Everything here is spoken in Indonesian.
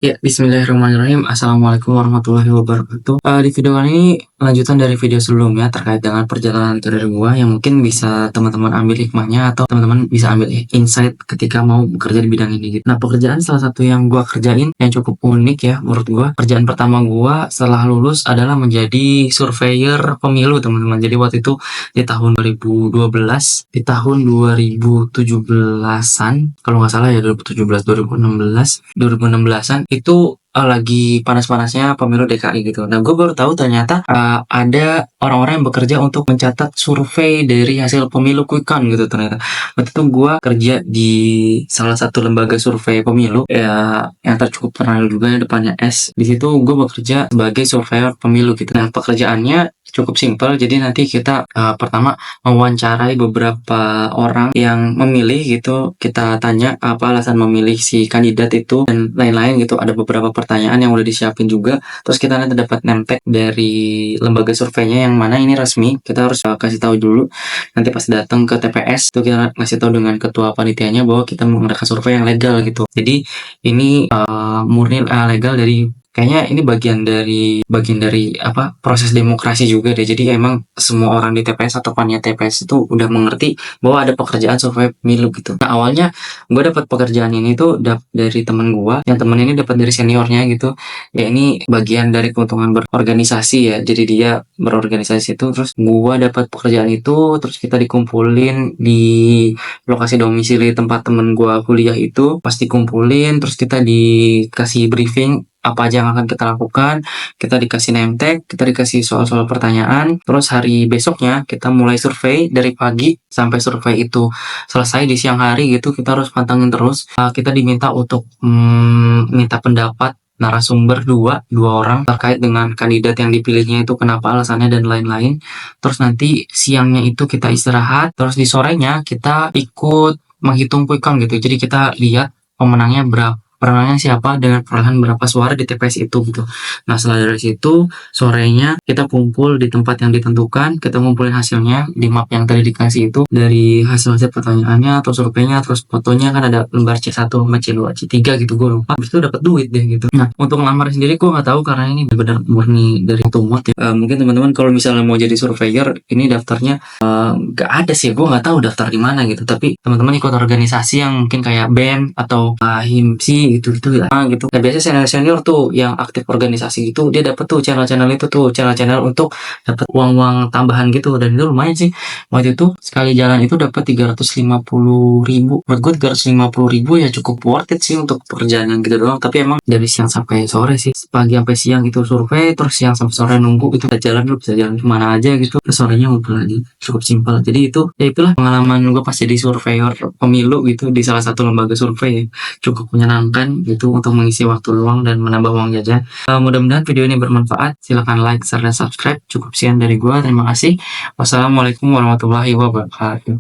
Ya, bismillahirrahmanirrahim. Assalamualaikum warahmatullahi wabarakatuh. Di video kali ini lanjutan dari video sebelumnya terkait dengan perjalanan karir gua yang mungkin bisa teman-teman ambil hikmahnya atau teman-teman bisa ambil insight ketika mau bekerja di bidang ini gitu. Nah, pekerjaan salah satu yang gua kerjain yang cukup unik ya menurut gua. Kerjaan pertama gua setelah lulus adalah menjadi surveyor pemilu, teman-teman. Jadi waktu itu di tahun 2012, di tahun 2017-an, kalau nggak salah ya 2017, 2016, 2016-an itu lagi panas-panasnya pemilu DKI gitu. Nah, gue baru tahu ternyata ada orang-orang yang bekerja untuk mencatat survei dari hasil pemilu quick count gitu ternyata. Waktu itu gue kerja di salah satu lembaga survei pemilu ya yang cukup terkenal juga yang depannya S. Di situ gue bekerja sebagai surveyor pemilu gitu. Nah, pekerjaannya cukup simpel. Jadi nanti kita pertama mewawancarai beberapa orang yang memilih gitu. Kita tanya apa alasan memilih si kandidat itu dan lain-lain gitu. Ada beberapa pertanyaan yang udah disiapin juga. Terus kita nanti dapat name tag dari lembaga surveinya yang mana ini resmi. Kita harus kasih tahu dulu. Nanti pas datang ke TPS itu kita ngasih tahu dengan ketua panitianya bahwa kita mengadakan survei yang legal gitu. Jadi ini murni legal dari kayaknya ini bagian dari apa proses demokrasi juga deh. Jadi emang semua orang di TPS atau panitia TPS itu udah mengerti bahwa ada pekerjaan survei pemilu gitu. Nah, awalnya gue dapat pekerjaan ini tuh dari temen gue, yang temen ini dapat dari seniornya gitu. Ya ini bagian dari keuntungan berorganisasi ya. Jadi dia berorganisasi itu, terus gue dapat pekerjaan itu, terus kita dikumpulin di lokasi domisili tempat temen gue kuliah itu. Pas dikumpulin, terus kita dikasih briefing apa aja yang akan kita lakukan, kita dikasih name tag, kita dikasih soal-soal pertanyaan, terus hari besoknya kita mulai survei dari pagi sampai survei itu selesai di siang hari gitu, kita harus pantengin terus. Kita diminta untuk minta pendapat narasumber dua orang terkait dengan kandidat yang dipilihnya itu kenapa alasannya dan lain-lain. Terus nanti siangnya itu kita istirahat, terus di sorenya kita ikut menghitung quick count gitu. Jadi kita lihat pemenangnya siapa dengan perolehan berapa suara di TPS itu gitu. Nah, setelah dari situ sorenya kita kumpul di tempat yang ditentukan, kita ngumpulin hasilnya di map yang tadi dikasih itu dari hasil pertanyaannya atau surveinya, terus fotonya kan ada lembar C1 sama C2 C3 gitu, gue lupa. Habis itu dapat duit deh gitu. Nah, untuk ngelamar sendiri gue nggak tahu karena ini benar murni dari otomotif ya. Mungkin teman-teman kalau misalnya mau jadi surveyor ini daftarnya nggak ada sih, gue nggak tahu daftar di mana gitu. Tapi teman-teman ikut organisasi yang mungkin kayak BEM atau HIMSI gitu ya gitu. Nah, biasanya senior tuh yang aktif organisasi gitu dia dapat tuh channel-channel itu tuh channel-channel untuk dapat uang-uang tambahan gitu, dan itu lumayan sih. Waktu itu sekali jalan itu dapat 350.000. Menurut gue 350.000 ya cukup worth it sih untuk pekerjaan yang gitu doang. Tapi emang dari siang sampai sore sih, pagi sampai siang itu survei, terus siang sampai sore nunggu itu. Bisa jalan kemana aja gitu, terus sorenya ngumpul lagi. Cukup simpel. Jadi itu ya itulah pengalaman gue pas jadi surveyor pemilu gitu di salah satu lembaga survei. Cukup menyenangkan gitu untuk mengisi waktu luang dan menambah uang jajan. Mudah-mudahan video ini bermanfaat. Silahkan like, share, dan subscribe. Cukup sekian dari gua. Terima kasih. Wassalamualaikum warahmatullahi wabarakatuh.